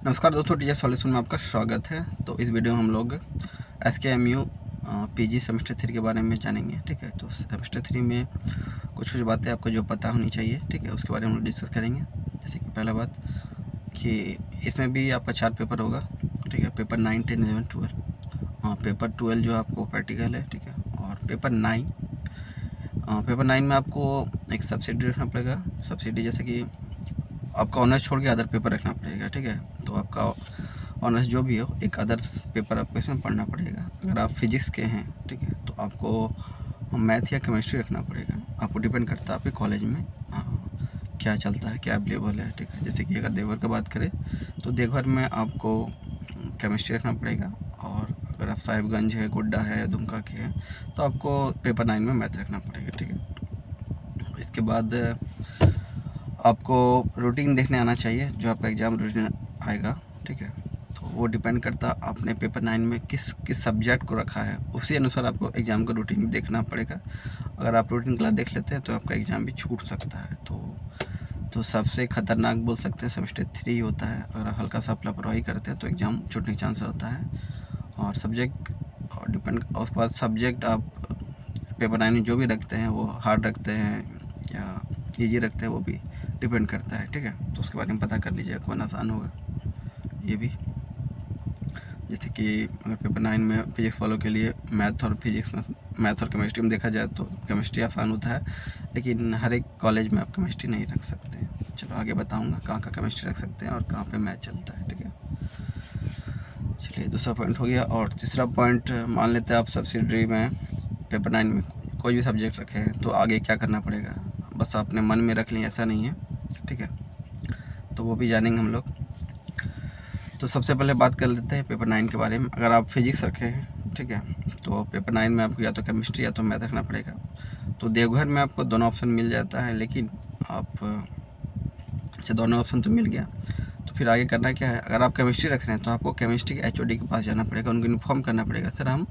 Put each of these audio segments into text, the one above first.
नमस्कार दोस्तों, teacher solution में आपका स्वागत है। तो इस वीडियो में हम लोग SKMU पीजी सेमेस्टर 3 के बारे में जानेंगे। ठीक है, तो सेमेस्टर 3 में कुछ बातें आपको जो पता होनी चाहिए, ठीक है, उसके बारे में हम लोग डिस्कस करेंगे। जैसे कि पहला बात कि इसमें भी आपका 4 पेपर होगा। ठीक है, पेपर 9, 10, 11, 12। पेपर 12 जो आपको प्रैक्टिकल है, ठीक है। और पेपर 9 में आपको एक सब्सिडी रखना पड़ेगा। सब्सिडी जैसे कि आपका ऑनर्स छोड़ के अदर पेपर रखना पड़ेगा। ठीक है, तो आपका ऑनर्स जो भी हो, एक अदर्स पेपर आपको इसमें पढ़ना पड़ेगा। अगर आप फिजिक्स के हैं, ठीक है, तो आपको मैथ या केमिस्ट्री रखना पड़ेगा। आपको डिपेंड करता है आपके कॉलेज में क्या चलता है, क्या अवेलेबल है। ठीक है, जैसे कि अगर देवघर की बात करें तो देवघर में आपको केमिस्ट्री रखना पड़ेगा। और अगर आप साहिबगंज है, गोड्डा है, दुमका के हैं, तो आपको पेपर 9 में मैथ रखना पड़ेगा। ठीक है, इसके बाद आपको रूटीन देखने आना चाहिए, जो आपका एग्ज़ाम रूटीन आएगा। ठीक है, तो वो डिपेंड करता आपने पेपर 9 में किस सब्जेक्ट को रखा है, उसी अनुसार आपको एग्ज़ाम का रूटीन देखना पड़ेगा। अगर आप रूटीन क्लास देख लेते हैं तो आपका एग्ज़ाम भी छूट सकता है। तो सबसे ख़तरनाक बोल सकते हैं सेमेस्टर 3 होता है। अगर आप हल्का सा लापरवाही करते हैं तो एग्ज़ाम छूटने के चांस होता है। और सब्जेक्ट और डिपेंड, उसके बाद सब्जेक्ट आप पेपर 9 में जो भी रखते हैं वो हार्ड रखते हैं या ईजी रखते हैं, वो भी डिपेंड करता है। ठीक है, तो उसके बारे में पता कर लीजिए कौन आसान होगा। ये भी जैसे कि अगर पेपर 9 में फिजिक्स वालों के लिए मैथ और केमिस्ट्री में देखा जाए तो केमिस्ट्री आसान होता है, लेकिन हर एक कॉलेज में आप केमिस्ट्री नहीं रख सकते। चलो आगे बताऊंगा कहाँ का केमिस्ट्री रख सकते हैं और कहाँ पे मैथ चलता है। ठीक है, चलिए दूसरा पॉइंट हो गया। और तीसरा पॉइंट, मान लेते हैं आप सब्सिडरी में पेपर 9 में कोई भी सब्जेक्ट रखे हैं, तो आगे क्या करना पड़ेगा। बस आपने मन में रख लिया, ऐसा नहीं है। ठीक है, तो वो भी जानेंगे हम लोग। तो सबसे पहले बात कर लेते हैं पेपर 9 के बारे में। अगर आप फिजिक्स रखे हैं, ठीक है, तो पेपर 9 में आपको या तो केमिस्ट्री या तो मैथ रखना पड़ेगा। तो देवघर में आपको दोनों ऑप्शन मिल जाता है, लेकिन आप अच्छा दोनों ऑप्शन तो मिल गया, तो फिर आगे करना क्या है। अगर आप केमिस्ट्री रख रहे हैं तो आपको केमिस्ट्री के HOD के पास जाना पड़ेगा, उनको इन्फॉर्म करना पड़ेगा, सर हम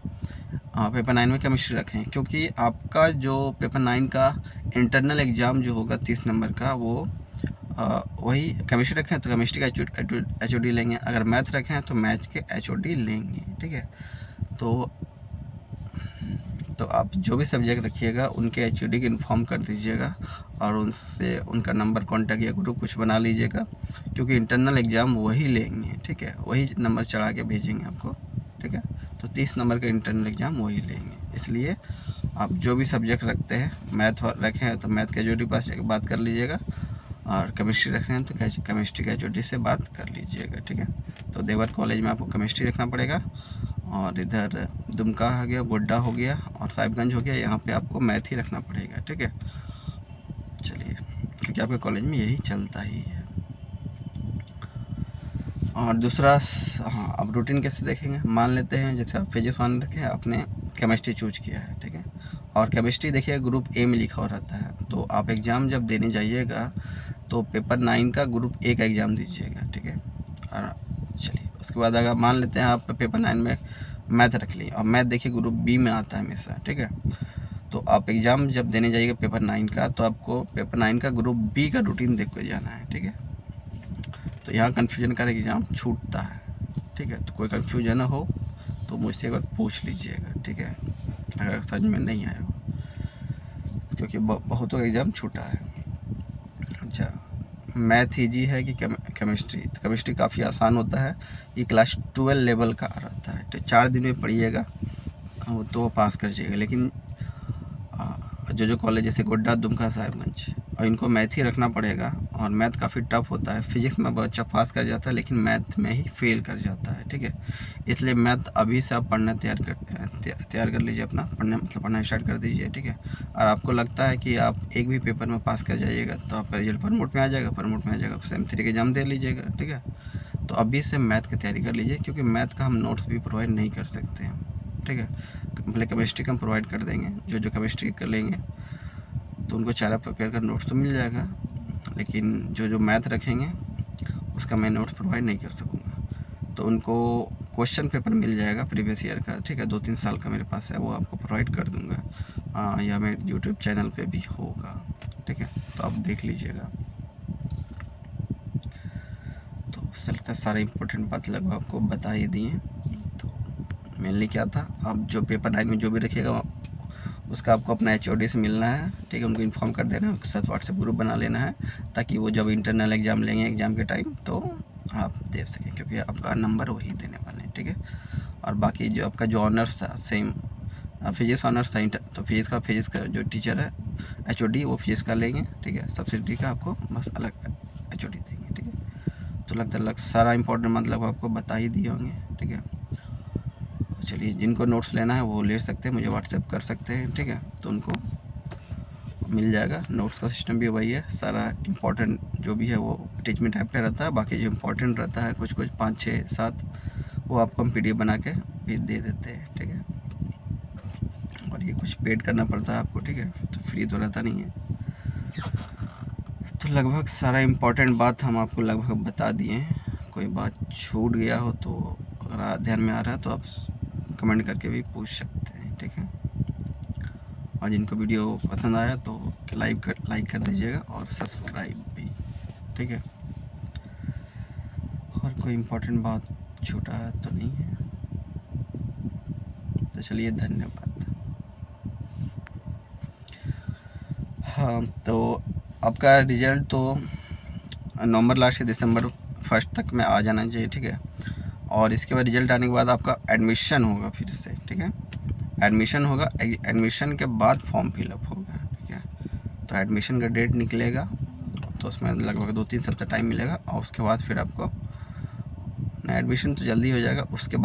पेपर 9 में केमिस्ट्री रखें। क्योंकि आपका जो पेपर 9 का इंटरनल एग्ज़ाम जो होगा 30 नंबर का, वो वही केमिस्ट्री रखें तो केमिस्ट्री का HOD लेंगे। अगर मैथ रखें हैं तो मैथ के HOD लेंगे। ठीक है, तो आप जो भी सब्जेक्ट रखिएगा उनके HOD को इन्फॉर्म कर दीजिएगा और उनसे उनका नंबर कॉन्टैक्ट या ग्रुप कुछ बना लीजिएगा, क्योंकि इंटरनल एग्ज़ाम वही लेंगे। ठीक है, वही नंबर चढ़ा के भेजेंगे आपको। ठीक है, तो 30 नंबर का इंटरनल एग्ज़ाम वही लेंगे। इसलिए आप जो भी सब्जेक्ट रखते हैं, मैथ रखे हैं तो मैथ के HOD पास बात कर लीजिएगा, और केमिस्ट्री रख रहे हैं तो केमिस्ट्री के HOD से बात कर लीजिएगा। ठीक है, तो देवघर कॉलेज में आपको केमिस्ट्री रखना पड़ेगा, और इधर दुमका हो गया, गोड्डा हो गया और साहिबगंज हो गया, यहाँ पे आपको मैथ ही रखना पड़ेगा। ठीक है, चलिए, क्योंकि आपके कॉलेज में यही चलता ही है। और दूसरा, हाँ, अब रूटीन कैसे देखेंगे। मान लेते हैं जैसे आप फिजिक्स वन रखें, आपने केमिस्ट्री चूज किया है। ठीक है, और केमिस्ट्री देखिए ग्रुप A में लिखा हुआ रहता है, तो आप एग्ज़ाम जब देने जाइएगा तो पेपर 9 का ग्रुप A का एग्ज़ाम दीजिएगा। ठीक है, और चलिए उसके बाद अगर मान लेते हैं आप पेपर 9 में मैथ रख लिए, और मैथ देखिए ग्रुप B में आता है हमेशा। ठीक है, तो आप एग्ज़ाम जब देने जाइएगा पेपर 9 का, तो आपको पेपर 9 का ग्रुप B का रूटीन देख कर जाना है। ठीक है, तो यहाँ कन्फ्यूजन का एग्ज़ाम छूटता है। ठीक है, तो कोई कन्फ्यूजन हो तो मुझसे एक बार पूछ लीजिएगा। ठीक है, अगर समझ में नहीं आया हो, क्योंकि बहुतों का एग्ज़ाम छूटा है। अच्छा, मैथ ईजी है कि केमिस्ट्री। तो केमिस्ट्री काफ़ी आसान होता है, ये क्लास 12 लेवल का रहता है। तो 4 दिन में पढ़िएगा तो पास कर जाइएगा। लेकिन जो कॉलेज जैसे गोड्डा, दुमका, साहिबगंज, और इनको मैथ ही रखना पड़ेगा, और मैथ काफ़ी टफ होता है। फिजिक्स में बहुत अच्छा पास कर जाता है, लेकिन मैथ में ही फेल कर जाता है। ठीक है, इसलिए मैथ अभी से आप पढ़ना तैयार कर लीजिए, अपना पढ़ना स्टार्ट कर दीजिए। ठीक है, और आपको लगता है कि आप एक भी पेपर में पास कर जाइएगा तो आपका रिजल्ट प्रमोट में आ जाएगा, सेम 3 के एग्जाम दे लीजिएगा। ठीक है, तो अभी से मैथ की तैयारी कर लीजिए, क्योंकि मैथ का हम नोट्स भी प्रोवाइड नहीं कर सकते हैं। ठीक है, पहले केमिस्ट्री का हम प्रोवाइड कर देंगे, जो केमिस्ट्री कर लेंगे तो उनको 4 पेपर का नोट्स तो मिल जाएगा, लेकिन जो मैथ रखेंगे उसका मैं नोट्स प्रोवाइड नहीं कर सकूँगा। तो उनको क्वेश्चन पेपर मिल जाएगा प्रीवियस ईयर का। ठीक है, 2-3 साल का मेरे पास है, वो आपको प्रोवाइड कर दूँगा, या मेरे यूट्यूब चैनल पे भी होगा। ठीक है, तो आप देख लीजिएगा। तो उससे लगता है सारे इम्पोर्टेंट बात लगभग आपको बता ही दिए। तो मेनली क्या था, आप जो पेपर 9 में जो भी रखिएगा उसका आपको अपना HOD से मिलना है, ठीक है, उनको इन्फॉर्म कर देना है, उनके साथ व्हाट्सएप ग्रुप बना लेना है, ताकि वो जब इंटरनल एग्ज़ाम लेंगे एग्ज़ाम के टाइम तो आप दे सकें, क्योंकि आपका नंबर वही देने वाले हैं, ठीक है। और बाकी जो आपका जो ऑनर्स था सेम फिजिक्स ऑनर्स था, तो फिजिक्स का जो टीचर है HOD वो फिजिक्स का लेंगे, ठीक है। सब्सिडी का आपको बस अलग HOD देंगे, ठीक है। तो लगता सारा इंपॉर्टेंट मतलब आपको बता ही दिए होंगे, ठीक है। चलिए, जिनको नोट्स लेना है वो ले सकते हैं, मुझे व्हाट्सएप कर सकते हैं, ठीक है, तो उनको मिल जाएगा। नोट्स का सिस्टम भी वही है, सारा इंपॉर्टेंट जो भी है वो अटैचमेंट टाइप पे रहता है, बाकी जो इंपॉर्टेंट रहता है कुछ 5, 6, 7 वो आपको हम PDF बना के भी दे देते हैं, ठीक है। और ये कुछ पेड करना पड़ता है आपको, ठीक है, तो फ्री तो रहता नहीं है। तो लगभग सारा इम्पोर्टेंट बात हम आपको लगभग बता दिए हैं। कोई बात छूट गया हो तो अगर ध्यान में आ रहा है तो आप कमेंट करके भी पूछ सकते हैं, ठीक है। और जिनको वीडियो पसंद आया तो लाइक कर दीजिएगा और सब्सक्राइब भी, ठीक है। और कोई इम्पोर्टेंट बात छूटा तो नहीं है, तो चलिए धन्यवाद। हाँ, तो आपका रिज़ल्ट तो नवंबर लास्ट से दिसंबर 1 तक में आ जाना चाहिए, ठीक है। और इसके बाद रिज़ल्ट आने के बाद आपका एडमिशन होगा फिर से, ठीक है। एडमिशन होगा, एडमिशन के बाद फॉर्म फिलअप होगा, ठीक है। तो एडमिशन का डेट निकलेगा तो उसमें लगभग 2-3 सप्ताह टाइम मिलेगा, और उसके बाद फिर आपको एडमिशन तो जल्दी हो जाएगा, उसके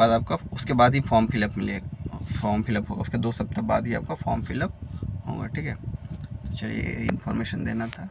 बाद ही फॉर्म फिलअप मिलेगा, फॉर्म फिलअप होगा उसके 2 सप्ताह बाद ही आपका फॉर्म फिलअप होगा, ठीक है। तो चलिए इन्फॉर्मेशन देना था।